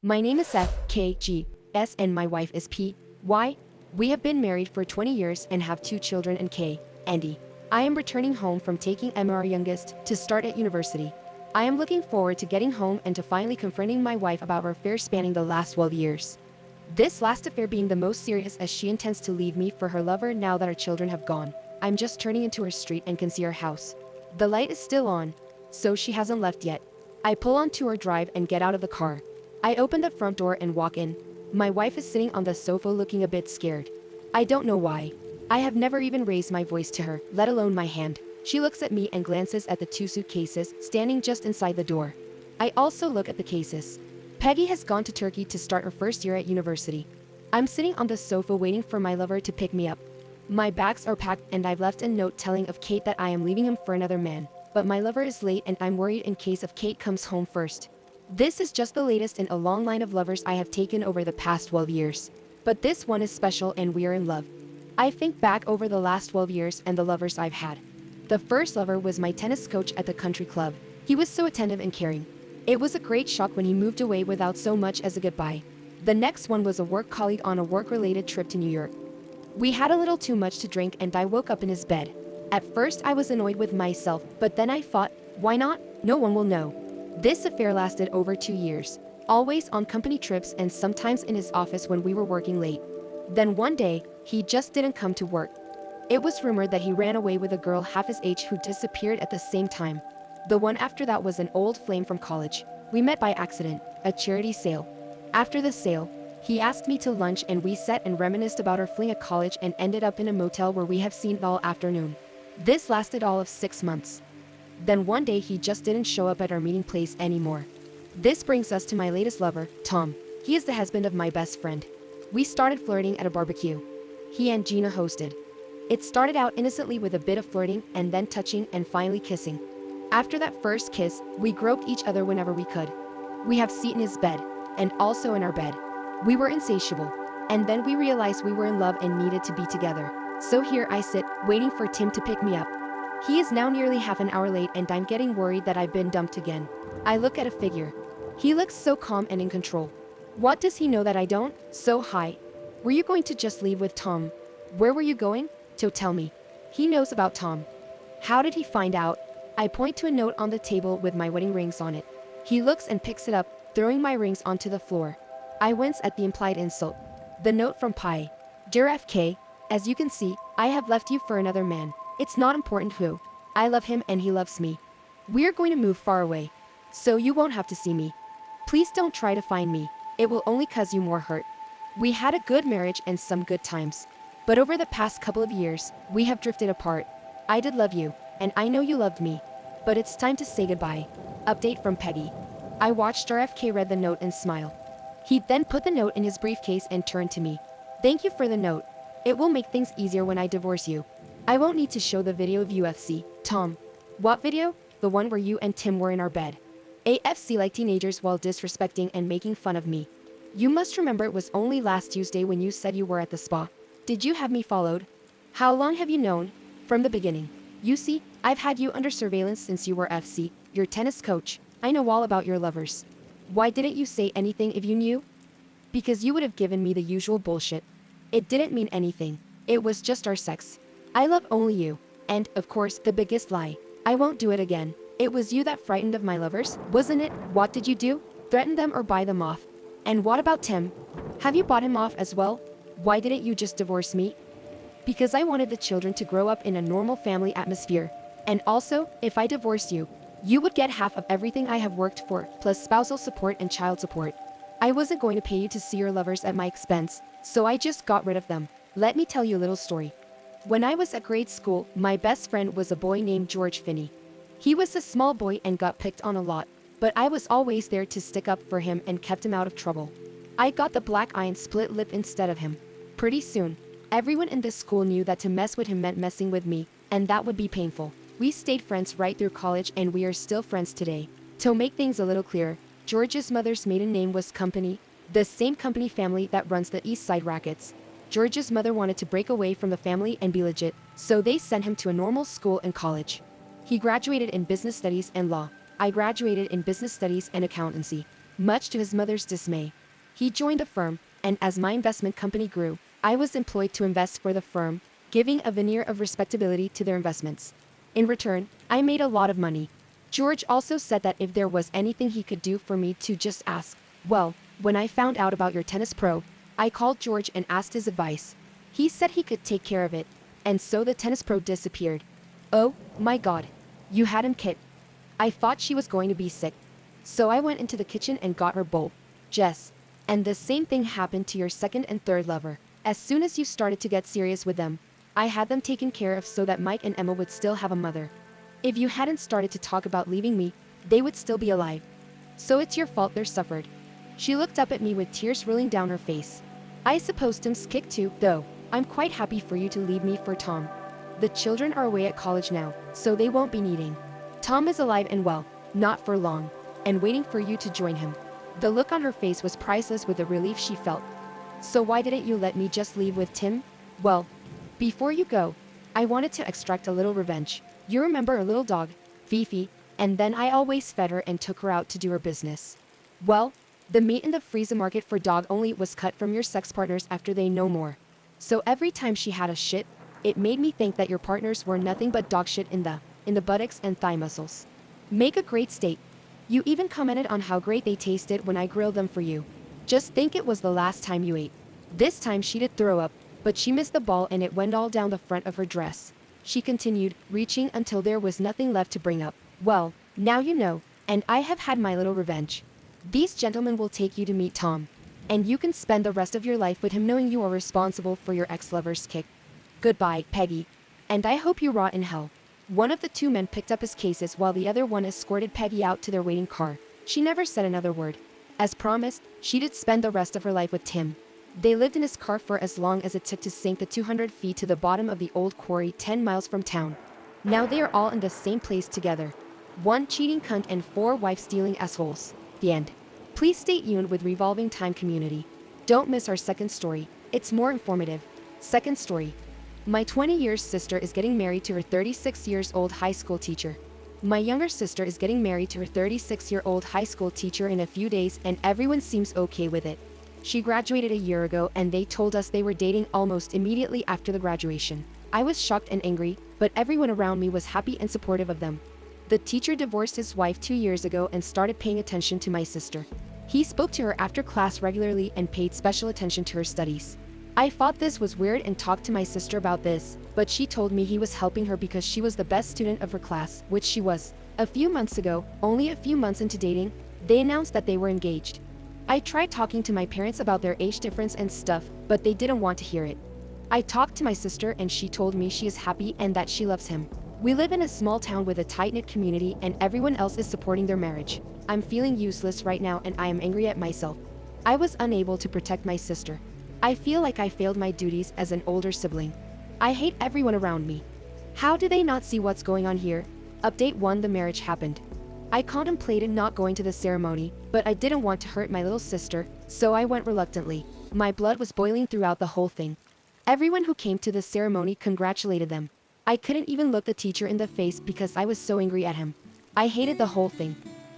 My name is F.K.G.S. and my wife is P.Y. We have been married for 20 years and have 2 children and K. Andy. I am returning home from taking Emma, our youngest, to start at university. I am looking forward to getting home and to finally confronting my wife about our affair spanning the last 12 years. This last affair being the most serious as she intends to leave me for her lover now that our children have gone. I'm just turning into her street and can see her house. The light is still on, so she hasn't left yet. I pull onto her drive and get out of the car. I open the front door and walk in. My wife is sitting on the sofa looking a bit scared. I don't know why. I have never even raised my voice to her, let alone my hand. She looks at me and glances at the 2 suitcases standing just inside the door. I also look at the cases. Peggy has gone to Turkey to start her first year at university. I'm sitting on the sofa waiting for my lover to pick me up. My bags are packed and I've left a note telling of Kate that I am leaving him for another man. But my lover is late and I'm worried in case of Kate comes home first. This is just the latest in a long line of lovers I have taken over the past 12 years. But this one is special and we are in love. I think back over the last 12 years and the lovers I've had. The first lover was my tennis coach at the country club. He was so attentive and caring. It was a great shock when he moved away without so much as a goodbye. The next one was a work colleague on a work-related trip to New York. We had a little too much to drink and I woke up in his bed. At first I was annoyed with myself, but then I thought, why not? No one will know. This affair lasted over 2 years, always on company trips and sometimes in his office when we were working late. Then one day, he just didn't come to work. It was rumored that he ran away with a girl half his age who disappeared at the same time. The one after that was an old flame from college. We met by accident, a charity sale. After the sale, he asked me to lunch and we sat and reminisced about our fling at college and ended up in a motel where we have seen all afternoon. This lasted all of 6 months. Then one day he just didn't show up at our meeting place anymore. This brings us to my latest lover, Tom. He is the husband of my best friend. We started flirting at a barbecue. He and Gina hosted. It started out innocently with a bit of flirting and then touching and finally kissing. After that first kiss, we groped each other whenever we could. We have seat in his bed, and also in our bed. We were insatiable. And then we realized we were in love and needed to be together. So here I sit, waiting for Tim to pick me up. He is now nearly half an hour late and I'm getting worried that I've been dumped again. I look at a figure. He looks so calm and in control. What does he know that I don't? So hi. Were you going to just leave with Tom? Where were you going? To tell me. He knows about Tom. How did he find out? I point to a note on the table with my wedding rings on it. He looks and picks it up, throwing my rings onto the floor. I wince at the implied insult. The note from Pi. Dear FK, as you can see, I have left you for another man. It's not important who. I love him and he loves me. We're going to move far away, so you won't have to see me. Please don't try to find me. It will only cause you more hurt. We had a good marriage and some good times. But over the past couple of years, we have drifted apart. I did love you, and I know you loved me. But it's time to say goodbye. Update from Peggy. I watched RFK read the note and smiled. He then put the note in his briefcase and turned to me. Thank you for the note. It will make things easier when I divorce you. I won't need to show the video of UFC, Tom. What video? The one where you and Tim were in our bed. AFC like teenagers while disrespecting and making fun of me. You must remember it was only last Tuesday when you said you were at the spa. Did you have me followed? How long have you known? From the beginning. You see, I've had you under surveillance since you were FC, your tennis coach. I know all about your lovers. Why didn't you say anything if you knew? Because you would have given me the usual bullshit. It didn't mean anything. It was just our sex. I love only you. And, of course, the biggest lie. I won't do it again. It was you that frightened of my lovers, wasn't it? What did you do? Threaten them or buy them off? And what about Tim? Have you bought him off as well? Why didn't you just divorce me? Because I wanted the children to grow up in a normal family atmosphere. And also, if I divorced you, you would get half of everything I have worked for, plus spousal support and child support. I wasn't going to pay you to see your lovers at my expense, so I just got rid of them. Let me tell you a little story. When I was at grade school, my best friend was a boy named George Finney. He was a small boy and got picked on a lot, but I was always there to stick up for him and kept him out of trouble. I got the black eye and split lip instead of him. Pretty soon, everyone in this school knew that to mess with him meant messing with me, and that would be painful. We stayed friends right through college and we are still friends today. To make things a little clearer, George's mother's maiden name was Company, the same company family that runs the East Side Rackets. George's mother wanted to break away from the family and be legit, so they sent him to a normal school and college. He graduated in business studies and law. I graduated in business studies and accountancy. much to his mother's dismay. He joined the firm, and as my investment company grew, I was employed to invest for the firm, giving a veneer of respectability to their investments. In return, I made a lot of money. George also said that if there was anything he could do for me to just ask. Well, when I found out about your tennis pro, I called George and asked his advice. He said he could take care of it, and so the tennis pro disappeared. Oh, my God. You had him kid. I thought she was going to be sick. So I went into the kitchen and got her bowl. Jess. And the same thing happened to your second and third lover. As soon as you started to get serious with them, I had them taken care of so that Mike and Emma would still have a mother. If you hadn't started to talk about leaving me, they would still be alive. So it's your fault they're suffered. She looked up at me with tears rolling down her face. I suppose Tim's kicked too, though. I'm quite happy for you to leave me for Tom. The children are away at college now, so they won't be needing. Tom is alive and well, not for long, and waiting for you to join him. The look on her face was priceless with the relief she felt. So why didn't you let me just leave with Tim? Well, before you go, I wanted to extract a little revenge. You remember our little dog, Fifi, and then I always fed her and took her out to do her business. Well, the meat in the freezer market for dog only was cut from your sex partners after they know more. So every time she had a shit, it made me think that your partners were nothing but dog shit in the buttocks and thigh muscles. Make a great steak. You even commented on how great they tasted when I grilled them for you. Just think it was the last time you ate. This time she did throw up, but she missed the ball and it went all down the front of her dress. She continued, reaching until there was nothing left to bring up. Well, now you know, and I have had my little revenge. These gentlemen will take you to meet Tom, and you can spend the rest of your life with him knowing you are responsible for your ex-lover's kick. Goodbye, Peggy. And I hope you rot in hell. One of the two men picked up his cases while the other one escorted Peggy out to their waiting car. She never said another word. As promised, she did spend the rest of her life with Tim. They lived in his car for as long as it took to sink the 200 feet to the bottom of the old quarry 10 miles from town. Now they are all in the same place together. One cheating cunt and 4 wife-stealing assholes. The end. Please stay tuned with Revolving Time Community. Don't miss our second story. It's more informative. Second story. My 20-year sister is getting married to her 36-year-old high school teacher. My younger sister is getting married to her 36-year-old high school teacher in a few days and everyone seems okay with it. She graduated a year ago and they told us they were dating almost immediately after the graduation. I was shocked and angry, but everyone around me was happy and supportive of them. The teacher divorced his wife 2 years ago and started paying attention to my sister. He spoke to her after class regularly and paid special attention to her studies. I thought this was weird and talked to my sister about this, but she told me he was helping her because she was the best student of her class, which she was. A few months ago, only a few months into dating, they announced that they were engaged. I tried talking to my parents about their age difference and stuff, but they didn't want to hear it. I talked to my sister and she told me she is happy and that she loves him. We live in a small town with a tight-knit community and everyone else is supporting their marriage. I'm feeling useless right now and I am angry at myself. I was unable to protect my sister. I feel like I failed my duties as an older sibling. I hate everyone around me. How do they not see what's going on here? Update 1. The marriage happened. I contemplated not going to the ceremony, but I didn't want to hurt my little sister, so I went reluctantly. My blood was boiling throughout the whole thing. Everyone who came to the ceremony congratulated them. I couldn't even look the teacher in the face because I was so angry at him. I hated the whole thing.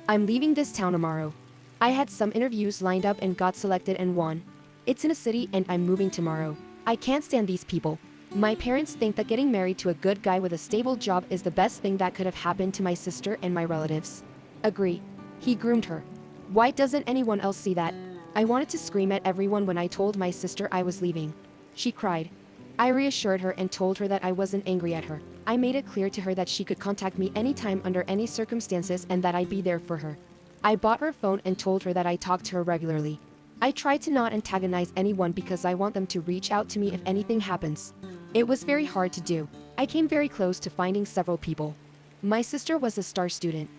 I'm leaving this town tomorrow. I had some interviews lined up and got selected and won. It's in a city and I'm moving tomorrow. I can't stand these people. My parents think that getting married to a good guy with a stable job is the best thing that could have happened to my sister and my relatives. Agree. He groomed her. Why doesn't anyone else see that? I wanted to scream at everyone when I told my sister I was leaving. She cried. I reassured her and told her that I wasn't angry at her. I made it clear to her that she could contact me anytime under any circumstances and that I'd be there for her. I bought her a phone and told her that I talked to her regularly. I tried to not antagonize anyone because I want them to reach out to me if anything happens. It was very hard to do. I came very close to finding several people. My sister was a star student.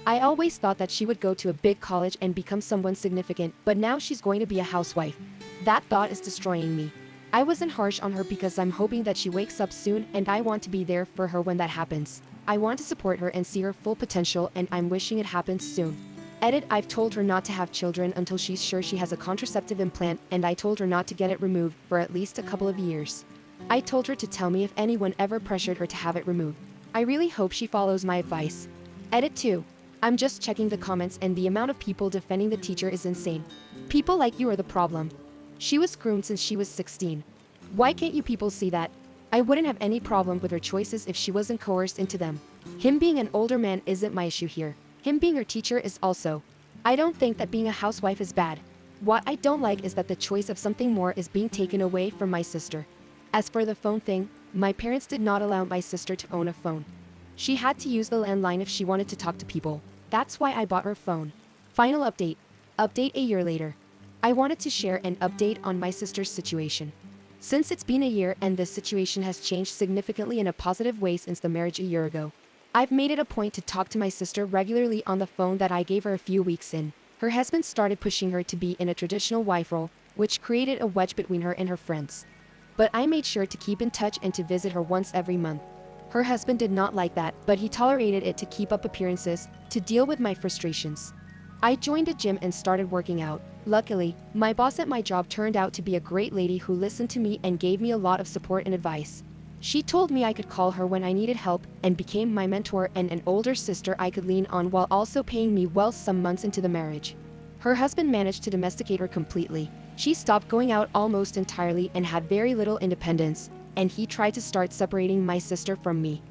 I always thought that she would go to a big college and become someone significant, but now she's going to be a housewife. That thought is destroying me. I wasn't harsh on her because I'm hoping that she wakes up soon and I want to be there for her when that happens. I want to support her and see her full potential and I'm wishing it happens soon. Edit. I've told her not to have children until she's sure she has a contraceptive implant and I told her not to get it removed for at least a couple of years. I told her to tell me if anyone ever pressured her to have it removed. I really hope she follows my advice. Edit 2. I'm just checking the comments and the amount of people defending the teacher is insane. People like you are the problem. She was groomed since she was 16. Why can't you people see that? I wouldn't have any problem with her choices if she wasn't coerced into them. Him being an older man isn't my issue here. Him being her teacher is also. I don't think that being a housewife is bad. What I don't like is that the choice of something more is being taken away from my sister. As for the phone thing, my parents did not allow my sister to own a phone. She had to use the landline if she wanted to talk to people. That's why I bought her phone. Final update. Update a year later. I wanted to share an update on my sister's situation. Since it's been a year and this situation has changed significantly in a positive way since the marriage a year ago, I've made it a point to talk to my sister regularly on the phone that I gave her a few weeks in. Her husband started pushing her to be in a traditional wife role, which created a wedge between her and her friends. But I made sure to keep in touch and to visit her once every month. Her husband did not like that, but he tolerated it to keep up appearances, to deal with my frustrations. I joined a gym and started working out. Luckily, my boss at my job turned out to be a great lady who listened to me and gave me a lot of support and advice. She told me I could call her when I needed help and became my mentor and an older sister I could lean on while also paying me well some months into the marriage. Her husband managed to domesticate her completely. She stopped going out almost entirely and had very little independence, and he tried to start separating my sister from me.